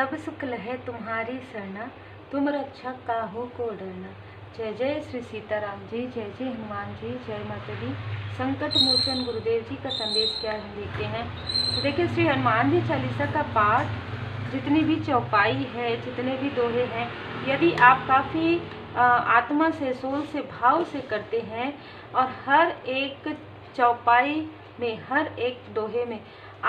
सब सुख लहे तुम्हारी सरना, तुम रक्षक काहू को डरना। जय जय श्री सीताराम जी, जय जय हनुमान जी, जय माता दी। संकट मोचन गुरुदेव जी का संदेश क्या हम देखते हैं। तो देखिए, श्री हनुमान जी चालीसा का पाठ, जितनी भी चौपाई है, जितने भी दोहे हैं, यदि आप काफ़ी आत्मा से, सोल से, भाव से करते हैं और हर एक चौपाई में, हर एक दोहे में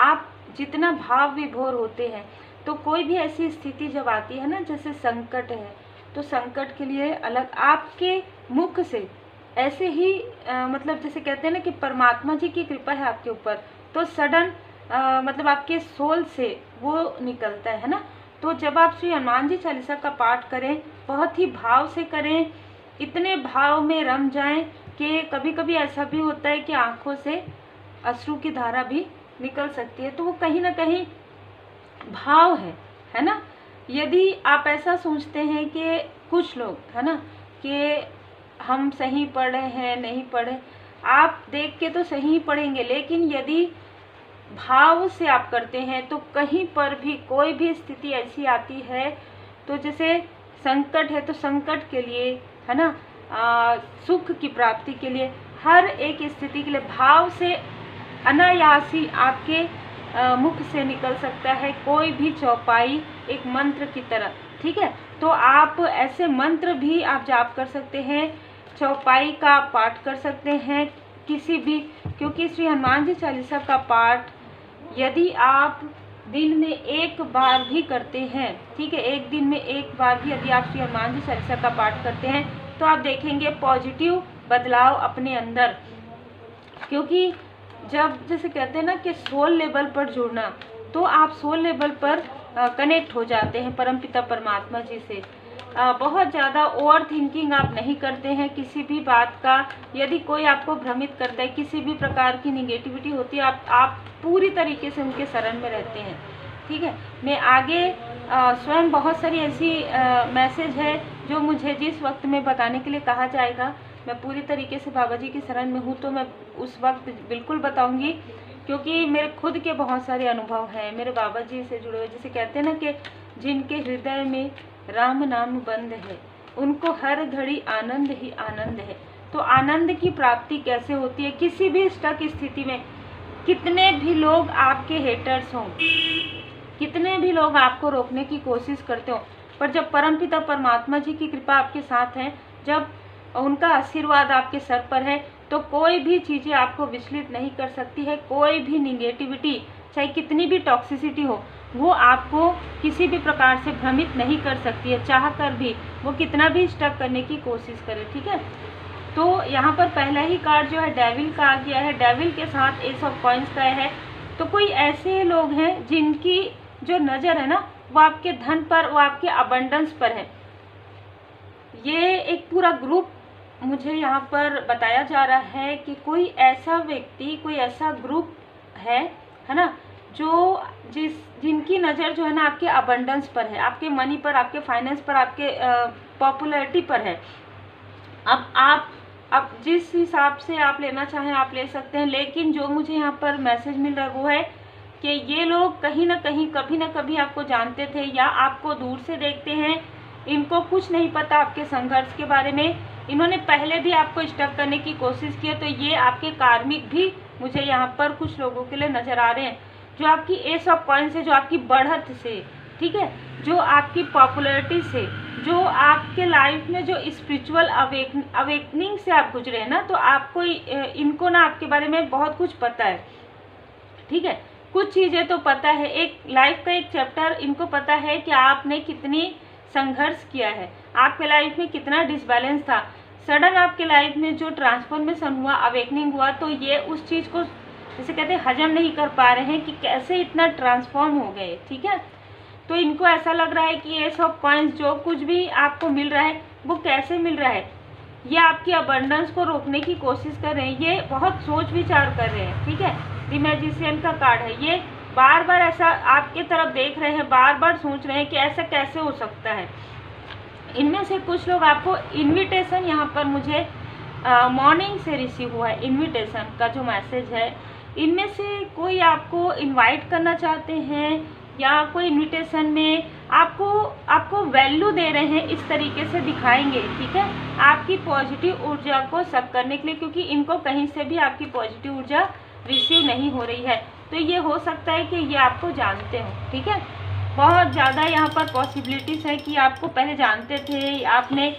आप जितना भाव विभोर होते हैं, तो कोई भी ऐसी स्थिति जब आती है ना, जैसे संकट है, तो संकट के लिए अलग आपके मुख से ऐसे ही मतलब जैसे कहते हैं ना कि परमात्मा जी की कृपा है आपके ऊपर, तो सडन मतलब आपके सोल से वो निकलता है ना। तो जब आप श्री हनुमान जी चालीसा का पाठ करें, बहुत ही भाव से करें, इतने भाव में रम जाएं कि कभी कभी ऐसा भी होता है कि आंखों से अश्रु की धारा भी निकल सकती है। तो वो कहीं ना कहीं भाव है ना। यदि आप ऐसा सोचते हैं कि कुछ लोग है ना कि हम सही पढ़े हैं, नहीं पढ़े, आप देख के तो सही पढ़ेंगे, लेकिन यदि भाव से आप करते हैं तो कहीं पर भी कोई भी स्थिति ऐसी आती है, तो जैसे संकट है तो संकट के लिए है ना, सुख की प्राप्ति के लिए, हर एक स्थिति के लिए भाव से अनायास ही आपके मुख से निकल सकता है कोई भी चौपाई, एक मंत्र की तरह। ठीक है, तो आप ऐसे मंत्र भी आप जाप कर सकते हैं, चौपाई का पाठ कर सकते हैं किसी भी, क्योंकि श्री हनुमान जी चालीसा का पाठ यदि आप दिन में एक बार भी करते हैं, ठीक है, एक दिन में एक बार भी यदि आप श्री हनुमान जी चालीसा का पाठ करते हैं, तो आप देखेंगे पॉजिटिव बदलाव अपने अंदर। क्योंकि जब जैसे कहते हैं ना कि सोल लेवल पर जुड़ना, तो आप सोल लेवल पर कनेक्ट हो जाते हैं परमपिता परमात्मा जी से। बहुत ज़्यादा ओवर थिंकिंग आप नहीं करते हैं किसी भी बात का। यदि कोई आपको भ्रमित करता है, किसी भी प्रकार की निगेटिविटी होती है, आप पूरी तरीके से उनके शरण में रहते हैं। ठीक है, मैं आगे स्वयं बहुत सारी ऐसी मैसेज है जो मुझे जिस वक्त में बताने के लिए कहा जाएगा, मैं पूरी तरीके से बाबा जी की शरण में हूँ, तो मैं उस वक्त बिल्कुल बताऊंगी, क्योंकि मेरे खुद के बहुत सारे अनुभव हैं मेरे बाबा जी से जुड़े हुए। जैसे कहते हैं ना कि जिनके हृदय में राम नाम बंद है, उनको हर घड़ी आनंद ही आनंद है। तो आनंद की प्राप्ति कैसे होती है किसी भी स्टक स्थिति में। कितने भी लोग आपके हेटर्स हों, कितने भी लोग आपको रोकने की कोशिश करते हो, पर जब परमपिता परमात्मा जी की कृपा आपके साथ है, जब उनका आशीर्वाद आपके सर पर है, तो कोई भी चीज़ें आपको विचलित नहीं कर सकती है। कोई भी निगेटिविटी, चाहे कितनी भी टॉक्सिसिटी हो, वो आपको किसी भी प्रकार से भ्रमित नहीं कर सकती है, चाह कर भी वो कितना भी स्टक करने की कोशिश करे। ठीक है, तो यहाँ पर पहला ही कार्ड जो है डेविल का आ गया है, डेविल के साथ एस ऑफ कॉइंस का है। तो कोई ऐसे लोग हैं जिनकी जो नज़र है ना, वो आपके धन पर, वो आपके अबंडेंस पर है। ये एक पूरा ग्रुप मुझे यहाँ पर बताया जा रहा है कि कोई ऐसा व्यक्ति, कोई ऐसा ग्रुप है ना, जो जिनकी नज़र जो है ना आपके अबंडेंस पर है, आपके मनी पर, आपके फाइनेंस पर, आपके पॉपुलैरिटी पर है। अब जिस हिसाब से आप लेना चाहें आप ले सकते हैं, लेकिन जो मुझे यहाँ पर मैसेज मिल रहा है वो है कि ये लोग कहीं ना कहीं, कभी ना कभी आपको जानते थे या आपको दूर से देखते हैं। इनको कुछ नहीं पता आपके संघर्ष के बारे में, इन्होंने पहले भी आपको स्टक करने की कोशिश की है। तो ये आपके कार्मिक भी मुझे यहाँ पर कुछ लोगों के लिए नज़र आ रहे हैं, जो आपकी एस ऑफ कॉइंस है, जो आपकी बढ़त से, ठीक है, जो आपकी पॉपुलैरिटी से, जो आपके लाइफ में जो स्पिरिचुअल अवेकनिंग से आप गुजरे हैं ना, तो आपको इनको ना आपके बारे में बहुत कुछ पता है। ठीक है, कुछ चीज़ें तो पता है, एक लाइफ का एक चैप्टर इनको पता है कि आपने कितनी संघर्ष किया है, आपके लाइफ में कितना डिसबैलेंस था। सडन आपके लाइफ में जो ट्रांसफॉर्मेशन हुआ, अवेकनिंग हुआ, तो ये उस चीज़ को जैसे कहते हैं हजम नहीं कर पा रहे हैं कि कैसे इतना ट्रांसफॉर्म हो गए। ठीक है, तो इनको ऐसा लग रहा है कि एस ऑफ कॉइंस, जो कुछ भी आपको मिल रहा है वो कैसे मिल रहा है, ये आपकी अबंडेंस को रोकने की कोशिश कर रहे हैं, ये बहुत सोच विचार कर रहे हैं। ठीक है, द मैजिशियन का कार्ड है, ये बार बार ऐसा आपके तरफ देख रहे हैं, बार बार सोच रहे हैं कि ऐसा कैसे हो सकता है। इनमें से कुछ लोग आपको इनविटेशन यहाँ पर मुझे मॉर्निंग से रिसीव हुआ है, इनविटेशन का जो मैसेज है, इनमें से कोई आपको इनवाइट करना चाहते हैं या कोई इनविटेशन में आपको वैल्यू दे रहे हैं, इस तरीके से दिखाएंगे, ठीक है, आपकी पॉजिटिव ऊर्जा को सक करने के लिए, क्योंकि इनको कहीं से भी आपकी पॉजिटिव ऊर्जा रिसीव नहीं हो रही है। तो ये हो सकता है कि ये आपको जानते हो, ठीक है। बहुत ज़्यादा यहाँ पर पॉसिबिलिटीज़ है कि आपको पहले जानते थे, आपने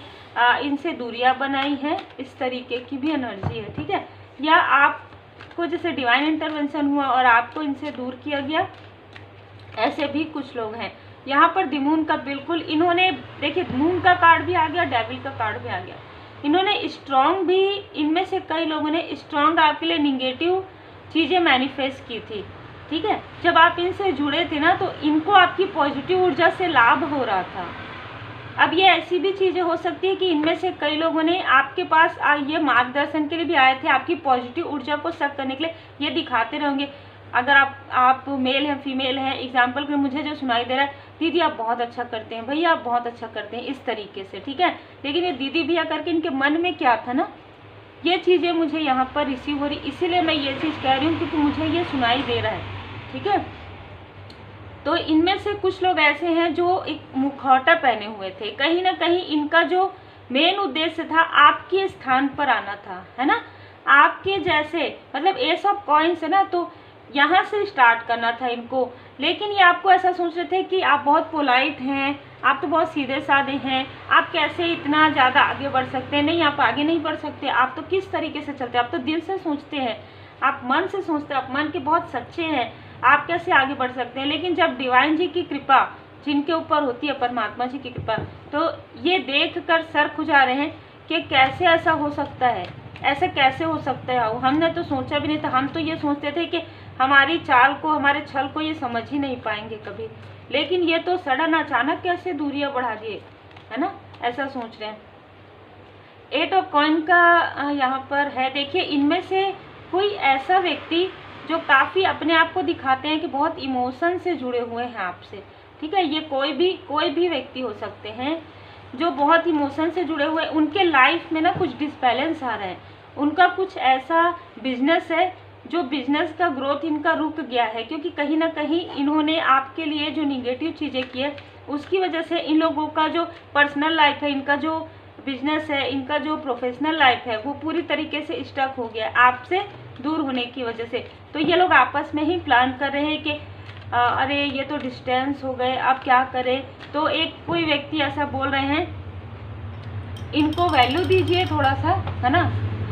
इनसे दूरियां बनाई हैं, इस तरीके की भी एनर्जी है, ठीक है। या आपको जैसे डिवाइन इंटरवेंशन हुआ और आपको इनसे दूर किया गया, ऐसे भी कुछ लोग हैं। यहाँ पर द मून का बिल्कुल इन्होंने, देखिए मून का कार्ड भी आ गया, डेविल का कार्ड भी आ गया। इन्होंने स्ट्रॉन्ग भी, इनमें से कई लोगों ने स्ट्रॉन्ग आपके लिए निगेटिव चीज़ें मैनिफेस्ट की थी, ठीक है। जब आप इनसे जुड़े थे ना, तो इनको आपकी पॉजिटिव ऊर्जा से लाभ हो रहा था। अब ये ऐसी भी चीज़ें हो सकती है कि इनमें से कई लोगों ने आपके पास ये मार्गदर्शन के लिए भी आए थे, आपकी पॉजिटिव ऊर्जा को सक करने के लिए। ये दिखाते रहेंगे, अगर आप मेल हैं, फीमेल हैं, एग्जाम्पल के मुझे जो सुनाई दे रहा है, दीदी आप बहुत अच्छा करते हैं, भैया आप बहुत अच्छा करते हैं, इस तरीके से, ठीक है। लेकिन ये दीदी भैया करके इनके मन में क्या था ना, ये चीज़ें मुझे यहाँ पर रिसीव हो रही, इसीलिए मैं ये चीज़ कह रही हूँ, क्योंकि मुझे ये सुनाई दे रहा है, ठीक है। तो इनमें से कुछ लोग ऐसे हैं जो एक मुखौटा पहने हुए थे, कहीं ना कहीं इनका जो मेन उद्देश्य था आपके स्थान पर आना था, है ना, आपके जैसे, मतलब एस ऑफ कॉइन्स है ना, तो यहाँ से स्टार्ट करना था इनको। लेकिन ये आपको ऐसा सोच रहे थे कि आप बहुत पोलाइट हैं, आप तो बहुत सीधे साधे हैं, आप कैसे इतना ज़्यादा आगे बढ़ सकते हैं। नहीं, आप आगे नहीं बढ़ सकते। आप तो किस तरीके से चलते हैं, आप तो दिल से सोचते हैं, आप मन से सोचते हैं, आप मन के बहुत सच्चे हैं, आप कैसे आगे बढ़ सकते हैं। लेकिन जब डिवाइन जी की कृपा जिनके ऊपर होती है, परमात्मा जी की कृपा, तो ये देख कर सर खुजा रहे हैं कि कैसे ऐसा हो सकता है, ऐसा कैसे हो सकता है। हमने तो सोचा भी नहीं था, हम तो ये सोचते थे कि हमारी चाल को, हमारे छल को ये समझ ही नहीं पाएंगे कभी। लेकिन ये तो सडन अचानक कैसे दूरियां बढ़ा दिए, है ना, ऐसा सोच रहे हैं। 8 ऑफ कॉइन का यहाँ पर है। देखिए, इनमें से कोई ऐसा व्यक्ति जो काफ़ी अपने आप को दिखाते हैं कि बहुत इमोशन से जुड़े हुए हैं आपसे, ठीक है। ये कोई भी व्यक्ति हो सकते हैं जो बहुत इमोशन से जुड़े हुए, उनके लाइफ में ना कुछ डिसबैलेंस आ रहा है। उनका कुछ ऐसा बिजनेस है जो बिजनेस का ग्रोथ इनका रुक गया है, क्योंकि कहीं ना कहीं इन्होंने आपके लिए जो निगेटिव चीज़ें की है, उसकी वजह से इन लोगों का जो पर्सनल लाइफ है, इनका जो बिजनेस है, इनका जो प्रोफेशनल लाइफ है, वो पूरी तरीके से स्टक हो गया आपसे दूर होने की वजह से। तो ये लोग आपस में ही प्लान कर रहे हैं कि अरे ये तो डिस्टेंस हो गए, अब क्या करें। तो कोई व्यक्ति ऐसा बोल रहे हैं, इनको वैल्यू दीजिए थोड़ा सा, है ना,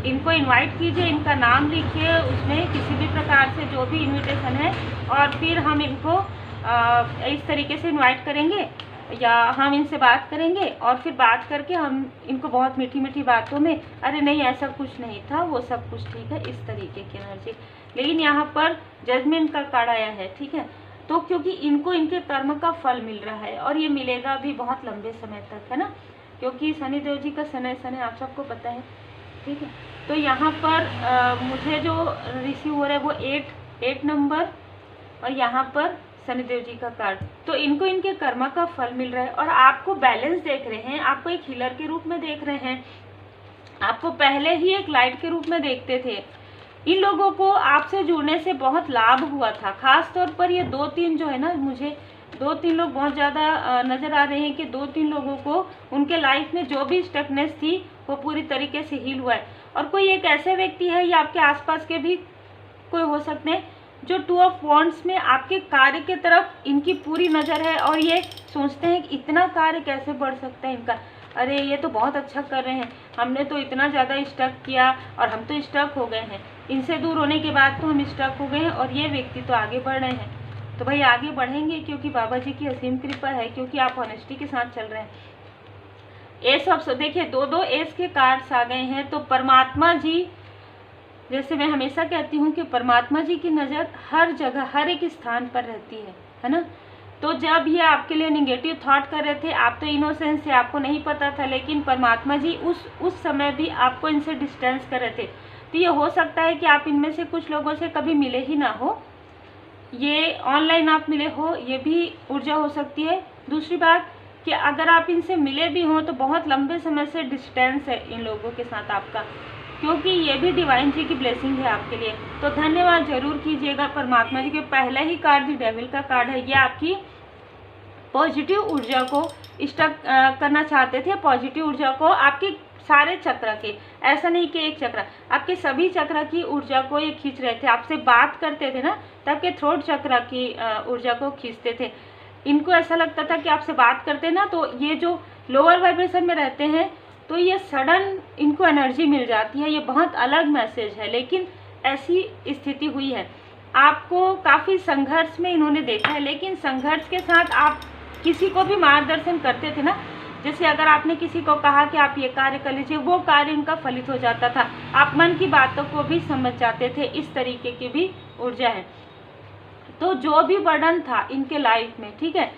इनको इनवाइट कीजिए, इनका नाम लिखिए उसमें किसी भी प्रकार से जो भी इनविटेशन है, और फिर हम इनको इस तरीके से इनवाइट करेंगे, या हम इनसे बात करेंगे, और फिर बात करके हम इनको बहुत मीठी मीठी बातों में, अरे नहीं ऐसा कुछ नहीं था, वो सब कुछ ठीक है, इस तरीके की एनर्जी। लेकिन यहाँ पर जजमेंट का कार्ड आया है, ठीक है। तो क्योंकि इनको इनके कर्म का फल मिल रहा है, और ये मिलेगा भी बहुत लंबे समय तक, है ना, क्योंकि शनिदेव जी का समय आप सबको पता है, ठीक है। तो यहाँ पर मुझे जो रिसीव हो रहा है वो 8 नंबर, और यहाँ पर शनिदेव जी का कार्ड। तो इनको इनके कर्मा का फल मिल रहा है, और आपको बैलेंस देख रहे हैं, आपको एक हीलर के रूप में देख रहे हैं, आपको पहले ही एक लाइट के रूप में देखते थे। इन लोगों को आपसे जुड़ने से बहुत लाभ हुआ था। खास तौर पर ये 2-3 जो है ना, मुझे 2-3 लोग बहुत ज़्यादा नज़र आ रहे हैं कि 2-3 लोगों को उनके लाइफ में जो भी स्टकनेस थी वो पूरी तरीके से हील हुआ है। और कोई एक ऐसे व्यक्ति है, या आपके आसपास के भी कोई हो सकते हैं, जो 2 ऑफ वॉन्ड्स में आपके कार्य के तरफ इनकी पूरी नज़र है, और ये सोचते हैं कि इतना कार्य कैसे बढ़ सकता है इनका, अरे ये तो बहुत अच्छा कर रहे हैं, हमने तो इतना ज़्यादा स्टक किया और हम तो स्टक हो गए हैं, इनसे दूर होने के बाद तो हम स्टक हो गए हैं, और ये व्यक्ति तो आगे बढ़ रहे हैं। तो भाई आगे बढ़ेंगे, क्योंकि बाबा जी की असीम कृपा है, क्योंकि आप ऑनेस्टी के साथ चल रहे हैं। एस ऑफ, देखिए 2 एस के कार्ड्स आ गए हैं। तो परमात्मा जी, जैसे मैं हमेशा कहती हूँ कि परमात्मा जी की नज़र हर जगह, हर एक स्थान पर रहती है ना। तो जब ये आपके लिए निगेटिव थॉट कर रहे थे, आप तो इनोसेंस से आपको नहीं पता था, लेकिन परमात्मा जी उस समय भी आपको इनसे डिस्टेंस कर रहे थे। तो ये हो सकता है कि आप इनमें से कुछ लोगों से कभी मिले ही ना हो, ये ऑनलाइन आप मिले हो, ये भी ऊर्जा हो सकती है। दूसरी बात कि अगर आप इनसे मिले भी हों तो बहुत लंबे समय से डिस्टेंस है इन लोगों के साथ आपका, क्योंकि ये भी डिवाइन जी की ब्लेसिंग है आपके लिए। तो धन्यवाद जरूर कीजिएगा परमात्मा जी के। पहला ही कार्ड दी डेविल का कार्ड है, ये आपकी पॉजिटिव ऊर्जा को स्टक करना चाहते थे, पॉजिटिव ऊर्जा को आपके सारे चक्र के, ऐसा नहीं कि एक चक्र, आपके सभी चक्र की ऊर्जा को ये खींच रहे थे। आपसे बात करते थे ना, तब के थ्रोट चक्र की ऊर्जा को खींचते थे। इनको ऐसा लगता था कि आपसे बात करते ना तो ये जो लोअर वाइब्रेशन में रहते हैं तो ये सडन इनको एनर्जी मिल जाती है। ये बहुत अलग मैसेज है, लेकिन ऐसी स्थिति हुई है। आपको काफ़ी संघर्ष में इन्होंने देखा है, लेकिन संघर्ष के साथ आप किसी को भी मार्गदर्शन करते थे ना, जैसे अगर आपने किसी को कहा कि आप ये कार्य कर लीजिए, वो कार्य उनका फलित हो जाता था। आप मन की बातों को भी समझ जाते थे। इस तरीके की भी ऊर्जा है। तो जो भी बर्डन था इनके लाइफ में, ठीक है,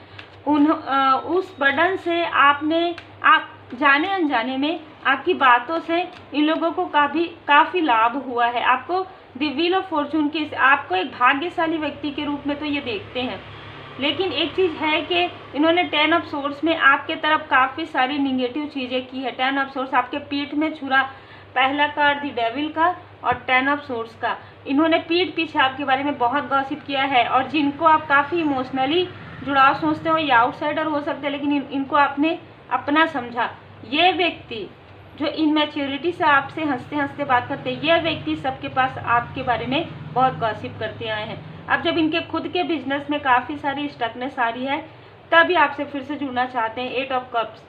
उस बर्डन से आप जाने अनजाने में आपकी बातों से इन लोगों को काफ़ी लाभ हुआ है। आपको द व्हील ऑफ फॉर्चून की, आपको एक भाग्यशाली व्यक्ति के रूप में तो ये देखते हैं। लेकिन एक चीज़ है कि इन्होंने 10 ऑफ सोर्स में आपके तरफ काफ़ी सारी निगेटिव चीज़ें की है। 10 ऑफ सोर्स आपके पीठ में छुरा, पहला कार्ड द डेविल का और 10 ऑफ सोर्स का। इन्होंने पीठ पीछे आपके बारे में बहुत गॉसिप किया है, और जिनको आप काफ़ी इमोशनली जुड़ाव सोचते हो या आउटसाइडर हो सकते हैं, लेकिन इनको आपने अपना समझा। ये व्यक्ति जो इनमैच्योरिटी से आपसे हंसते हंसते बात करते हैं, ये व्यक्ति सबके पास आपके बारे में बहुत गॉसिप करते आए हैं। अब जब इनके खुद के बिजनेस में काफ़ी सारी स्टकनेस आ रही है, तभी आपसे फिर से जुड़ना चाहते हैं। 8 ऑफ कप्स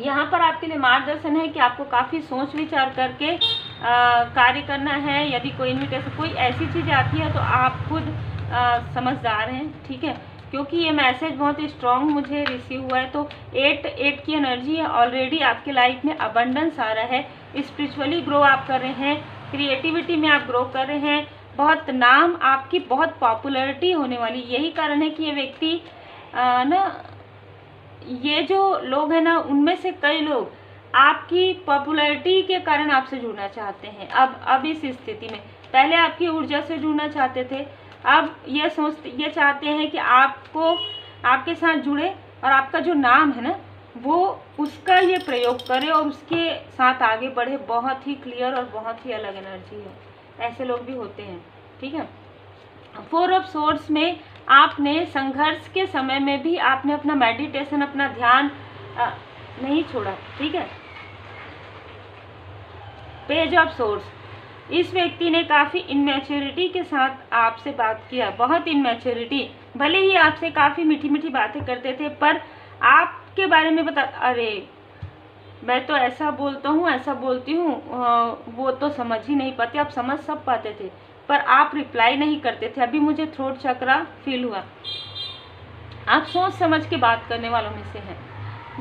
यहाँ पर आपके लिए मार्गदर्शन है कि आपको काफ़ी सोच विचार करके कार्य करना है। यदि कोई इन्विटेशन, कोई ऐसी चीज़ आती है तो आप खुद समझदार हैं, ठीक है, क्योंकि ये मैसेज बहुत स्ट्रॉन्ग मुझे रिसीव हुआ है। तो 8 की एनर्जी है। ऑलरेडी आपके लाइफ में अबंडेंस आ रहा है। स्पिरिचुअली ग्रो आप कर रहे हैं, क्रिएटिविटी में आप ग्रो कर रहे हैं, बहुत नाम, आपकी बहुत पॉपुलैरिटी होने वाली। यही कारण है कि ये व्यक्ति ये जो लोग हैं ना, उनमें से कई लोग आपकी पॉपुलैरिटी के कारण आपसे जुड़ना चाहते हैं। अब इस स्थिति में, पहले आपकी ऊर्जा से जुड़ना चाहते थे, अब ये चाहते हैं कि आपको आपके साथ जुड़े और आपका जो नाम है ना, वो उसका ये प्रयोग करे और उसके साथ आगे बढ़े। बहुत ही क्लियर और बहुत ही अलग एनर्जी है। ऐसे लोग भी होते हैं, ठीक है। 4 ऑफ सोर्स में आपने संघर्ष के समय में भी आपने अपना मेडिटेशन, अपना ध्यान नहीं छोड़ा, ठीक है। पेज ऑफ सोर्स, इस व्यक्ति ने काफ़ी इनमैच्योरिटी के साथ आपसे बात किया, बहुत इनमैच्योरिटी। भले ही आपसे काफ़ी मीठी मीठी बातें करते थे, पर आपके बारे में अरे मैं तो ऐसा बोलता हूँ, ऐसा बोलती हूँ, वो तो समझ ही नहीं पाते। आप समझ सब पाते थे, पर आप रिप्लाई नहीं करते थे। अभी मुझे थ्रोट चक्रा फील हुआ। आप सोच समझ के बात करने वालों में से हैं।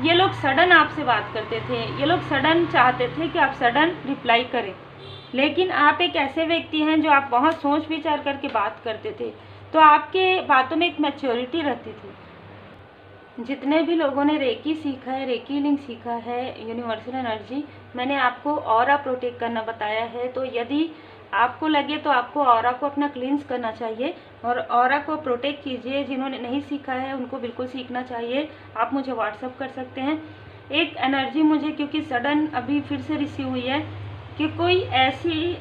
ये लोग सडन आपसे बात करते थे, ये लोग सडन चाहते थे कि आप सडन रिप्लाई करें, लेकिन आप एक ऐसे व्यक्ति हैं जो आप बहुत सोच विचार करके बात करते थे, तो आपके बातों में एक मैच्योरिटी रहती थी। जितने भी लोगों ने रेकी सीखा है, रेकी हीलिंग सीखा है, यूनिवर्सल एनर्जी, मैंने आपको ऑरा प्रोटेक्ट करना बताया है। तो यदि आपको लगे तो आपको ऑरा को अपना क्लींस करना चाहिए और ऑरा को प्रोटेक्ट कीजिए। जिन्होंने नहीं सीखा है उनको बिल्कुल सीखना चाहिए। आप मुझे व्हाट्सअप कर सकते हैं। एक एनर्जी मुझे क्योंकि सडन अभी फिर से रिसीव हुई है कि कोई ऐसी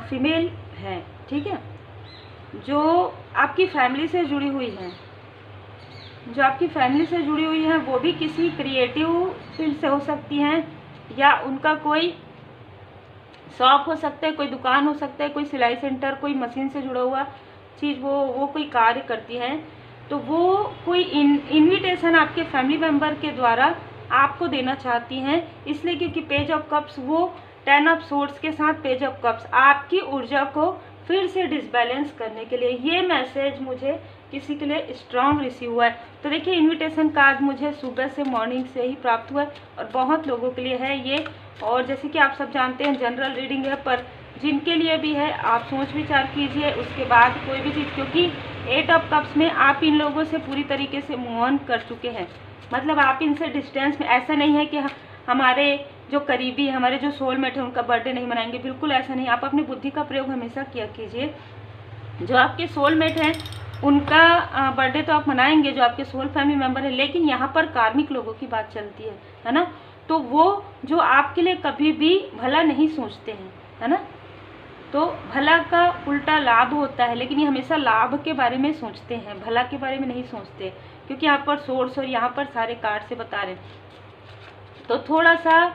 फीमेल है, ठीक है, जो आपकी फैमिली से जुड़ी हुई है, जो आपकी फैमिली से जुड़ी हुई है, वो भी किसी क्रिएटिव फील्ड से हो सकती हैं, या उनका कोई शॉप हो सकता है, कोई दुकान हो सकता है, कोई सिलाई सेंटर, कोई मशीन से जुड़ा हुआ चीज़, वो कोई कार्य करती हैं। तो वो कोई इनविटेशन आपके फैमिली मेम्बर के द्वारा आपको देना चाहती हैं, इसलिए क्योंकि पेज ऑफ कप्स वो 10 ऑफ सोर्ड्स के साथ पेज ऑफ कप्स आपकी ऊर्जा को फिर से डिसबैलेंस करने के लिए, ये मैसेज मुझे किसी के लिए स्ट्रॉन्ग रिसीव हुआ है। तो देखिए, इनविटेशन कार्ड मुझे सुबह से मॉर्निंग से ही प्राप्त हुआ है और बहुत लोगों के लिए है ये। और जैसे कि आप सब जानते हैं, जनरल रीडिंग है, पर जिनके लिए भी है आप सोच विचार कीजिए उसके बाद कोई भी चीज़, क्योंकि 8 ऑफ कप्स में आप इन लोगों से पूरी तरीके से मूव ऑन कर चुके हैं। मतलब आप इनसे डिस्टेंस में, ऐसा नहीं है कि हमारे जो करीबी, हमारे जो सोलमेट है उनका बर्थडे नहीं मनाएंगे, बिल्कुल ऐसा नहीं। आप अपनी बुद्धि का प्रयोग हमेशा किया कीजिए। जो आपके सोलमेट हैं उनका बर्थडे तो आप मनाएंगे, जो आपके सोल फैमिली मेम्बर है, लेकिन यहाँ पर कार्मिक लोगों की बात चलती है ना। तो वो जो आपके लिए कभी भी भला नहीं सोचते हैं, है ना। तो भला का उल्टा लाभ होता है, लेकिन ये हमेशा लाभ के बारे में सोचते हैं, भला के बारे में नहीं सोचते। क्योंकि यहाँ पर सोर्स और यहाँ पर सारे कार्ड से बता रहे हैं। तो थोड़ा सा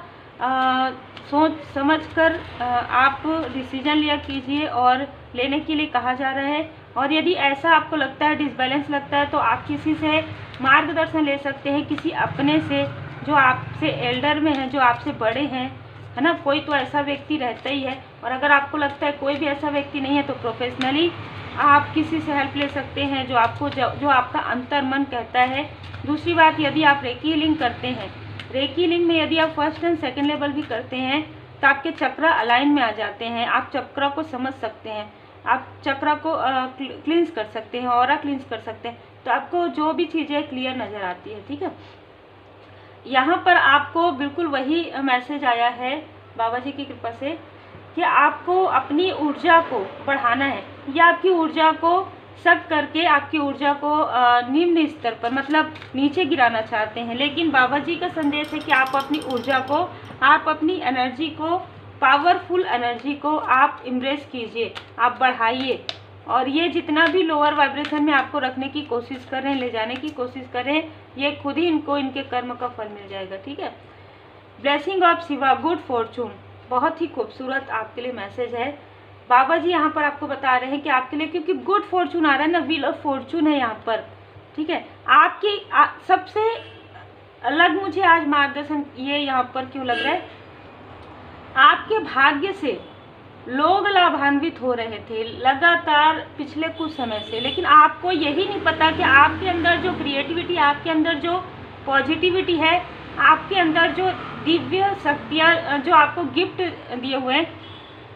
सोच समझ कर आप डिसीजन लिया कीजिए और लेने के लिए कहा जा रहा है। और यदि ऐसा आपको लगता है, डिसबैलेंस लगता है, तो आप किसी से मार्गदर्शन ले सकते हैं, किसी अपने से जो आपसे एल्डर में है, जो आपसे बड़े हैं, है ना। कोई तो ऐसा व्यक्ति रहता ही है। और अगर आपको लगता है कोई भी ऐसा व्यक्ति नहीं है तो प्रोफेशनली आप किसी से हेल्प ले सकते हैं, जो आपको जो आपका अंतर मन कहता है। दूसरी बात, यदि आप रेकी हीलिंग करते हैं, रेकी हीलिंग में यदि आप फर्स्ट एंड सेकंड लेवल भी करते हैं तो आपके चक्र अलाइन में आ जाते हैं। आप चक्र को समझ सकते हैं, आप चक्र को क्लींस कर सकते हैं, ऑरा क्लींस कर सकते हैं। तो आपको जो भी चीज़ें क्लियर नज़र आती है, ठीक है। यहाँ पर आपको बिल्कुल वही मैसेज आया है बाबा जी की कृपा से कि आपको अपनी ऊर्जा को बढ़ाना है, या आपकी ऊर्जा को शक करके आपकी ऊर्जा को निम्न स्तर पर, मतलब नीचे गिराना चाहते हैं। लेकिन बाबा जी का संदेश है कि आप अपनी ऊर्जा को, आप अपनी एनर्जी को, पावरफुल एनर्जी को आप इम्ब्रेस कीजिए, आप बढ़ाइए। और ये जितना भी लोअर वाइब्रेशन में आपको रखने की कोशिश कर रहे हैं, ले जाने की कोशिश कर रहे हैं, ये खुद ही इनको इनके कर्म का फल मिल जाएगा, ठीक है। Blessing of Shiva, good Fortune, बहुत ही खूबसूरत आपके लिए मैसेज है। बाबा जी यहाँ पर आपको बता रहे हैं कि आपके लिए, क्योंकि गुड फॉर्चून आ रहा है ना, व्हील ऑफ फॉर्चून है यहाँ पर, ठीक है। आपकी सबसे अलग मुझे आज मार्गदर्शन ये यहाँ पर क्यों लग रहा है, आपके भाग्य से लोग लाभान्वित हो रहे थे लगातार पिछले कुछ समय से, लेकिन आपको यही नहीं पता कि आपके अंदर जो क्रिएटिविटी, आपके अंदर जो पॉजिटिविटी है, आपके अंदर जो दिव्य शक्तियाँ जो आपको गिफ्ट दिए हुए हैं,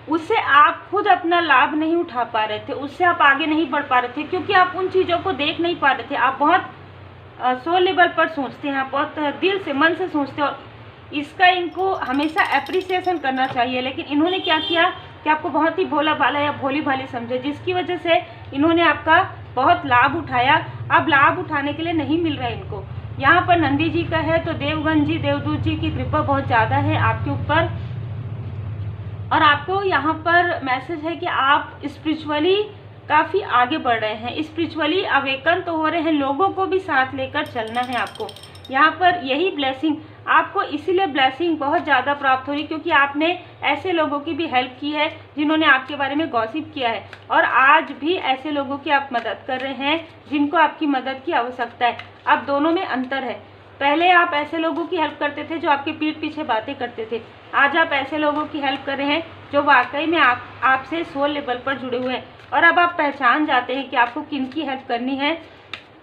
उससे आप खुद अपना लाभ नहीं उठा पा रहे थे, उससे आप आगे नहीं बढ़ पा रहे थे, क्योंकि आप उन चीज़ों को देख नहीं पा रहे थे। आप बहुत सोल लेवल पर सोचते हैं, आप बहुत दिल से, मन से सोचते हैं, और इसका इनको हमेशा एप्रिसिएशन करना चाहिए। लेकिन इन्होंने क्या किया कि आपको बहुत ही भोला भाला या भोली भाली समझे, जिसकी वजह से इन्होंने आपका बहुत लाभ उठाया। अब लाभ उठाने के लिए नहीं मिल रहा है इनको। यहाँ पर नंदी जी का है तो देवगन जी, देवदूत जी की कृपा बहुत ज़्यादा है आपके ऊपर। और आपको यहाँ पर मैसेज है कि आप स्पिरिचुअली काफ़ी आगे बढ़ रहे हैं, स्पिरिचुअली अवेकन तो हो रहे हैं, लोगों को भी साथ लेकर चलना है आपको। यहाँ पर यही ब्लेसिंग आपको, इसीलिए ब्लेसिंग बहुत ज़्यादा प्राप्त हो रही, क्योंकि आपने ऐसे लोगों की भी हेल्प की है जिन्होंने आपके बारे में गॉसिप किया है, और आज भी ऐसे लोगों की आप मदद कर रहे हैं जिनको आपकी मदद की आवश्यकता है। अब दोनों में अंतर है। पहले आप ऐसे लोगों की हेल्प करते थे जो आपके पीठ पीछे बातें करते थे, आज आप ऐसे लोगों की हेल्प कर रहे हैं जो वाकई में आपसे सोल लेवल पर जुड़े हुए हैं। और अब आप पहचान जाते हैं कि आपको किन की हेल्प करनी है,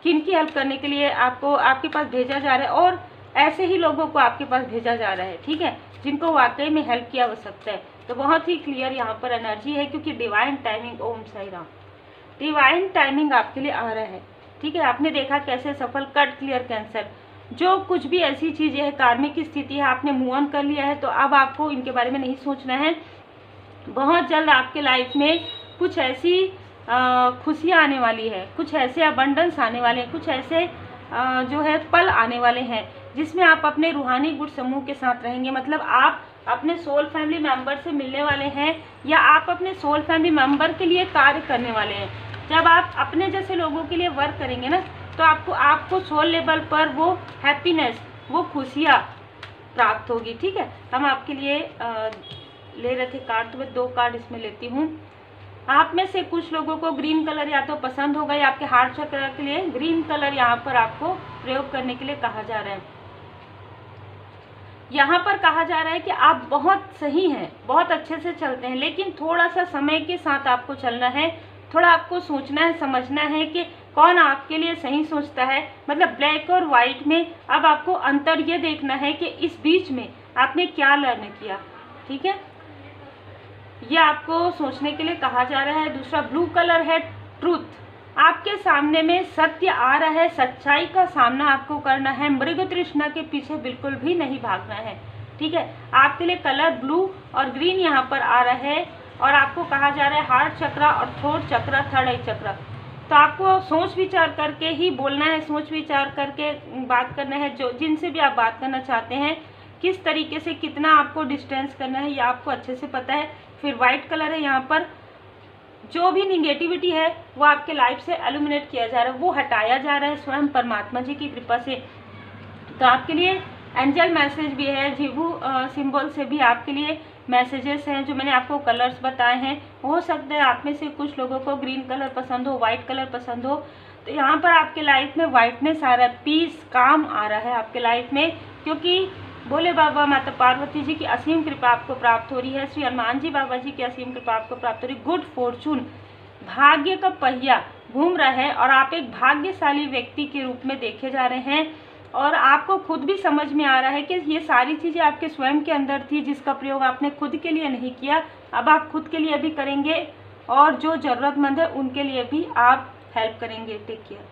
किन की हेल्प करने के लिए आपके पास भेजा जा रहा है, और ऐसे ही लोगों को आपके पास भेजा जा रहा है, ठीक है, जिनको वाकई में हेल्प की आवश्यकता है। तो बहुत ही क्लियर यहाँ पर एनर्जी है, क्योंकि डिवाइन टाइमिंग, ओम साई राम, डिवाइन टाइमिंग आपके लिए आ रहा है, ठीक है। आपने देखा कैसे सफल, कट क्लियर कैंसर, जो कुछ भी ऐसी चीज़ें है, कार्मिक स्थिति है, आपने मूव ऑन कर लिया है, तो अब आपको इनके बारे में नहीं सोचना है। बहुत जल्द आपके लाइफ में कुछ ऐसी खुशियाँ आने वाली है, कुछ ऐसे अबंडेंस आने वाले हैं, कुछ ऐसे जो है पल आने वाले हैं जिसमें आप अपने रूहानी गुट समूह के साथ रहेंगे। मतलब आप अपने सोल फैमिली मेंबर से मिलने वाले हैं, या आप अपने सोल फैमिली मेंबर के लिए कार्य करने वाले हैं। जब आप अपने जैसे लोगों के लिए वर्क करेंगे ना, तो आपको सोल लेवल पर वो हैप्पीनेस, वो खुशियाँ प्राप्त होगी, ठीक है। हम आपके लिए ले रहे थे कार्ड, तो मैं 2 कार्ड इसमें लेती हूँ। आप में से कुछ लोगों को ग्रीन कलर या तो पसंद होगा, या आपके हार्ट चक्र के लिए ग्रीन कलर यहाँ पर आपको प्रयोग करने के लिए कहा जा रहा है। यहाँ पर कहा जा रहा है कि आप बहुत सही हैं, बहुत अच्छे से चलते हैं, लेकिन थोड़ा सा समय के साथ आपको चलना है, थोड़ा आपको सोचना है, समझना है कि कौन आपके लिए सही सोचता है। मतलब ब्लैक और वाइट में अब आपको अंतर ये देखना है कि इस बीच में आपने क्या लर्न किया, ठीक है, ये आपको सोचने के लिए कहा जा रहा है। दूसरा ब्लू कलर है ट्रूथ, आपके सामने में सत्य आ रहा है, सच्चाई का सामना आपको करना है, मृग तृष्णा के पीछे बिल्कुल भी नहीं भागना है, ठीक है। आपके लिए कलर ब्लू और ग्रीन यहाँ पर आ रहा है, और आपको कहा जा रहा है हार्ट चक्र और थ्रोट चक्र, थर्ड आई चक्र। तो आपको सोच विचार करके ही बोलना है, सोच विचार करके बात करना है। जो जिनसे भी आप बात करना चाहते हैं, किस तरीके से कितना आपको डिस्टेंस करना है, ये आपको अच्छे से पता है। फिर वाइट कलर है यहाँ पर, जो भी निगेटिविटी है वो आपके लाइफ से एलिमिनेट किया जा रहा है, वो हटाया जा रहा है स्वयं परमात्मा जी की कृपा से। तो आपके लिए एंजल मैसेज भी है, जीवू सिंबल से भी आपके लिए मैसेजेस हैं, जो मैंने आपको कलर्स बताए हैं। हो सकता है आप में से कुछ लोगों को ग्रीन कलर पसंद हो, वाइट कलर पसंद हो, तो यहाँ पर आपके लाइफ में वाइटनेस आ रहा है, पीस, काम आ रहा है आपके लाइफ में, क्योंकि भोले बाबा, माता पार्वती जी की असीम कृपा आपको प्राप्त हो रही है, श्री हनुमान जी बाबा जी की असीम कृपा आपको प्राप्त हो रही है। गुड फॉर्चून, भाग्य का पहिया घूम रहा है और आप एक भाग्यशाली व्यक्ति के रूप में देखे जा रहे हैं। और आपको खुद भी समझ में आ रहा है कि ये सारी चीज़ें आपके स्वयं के अंदर थी, जिसका प्रयोग आपने खुद के लिए नहीं किया, अब आप खुद के लिए भी करेंगे और जो ज़रूरतमंद है उनके लिए भी आप हेल्प करेंगे। Take care.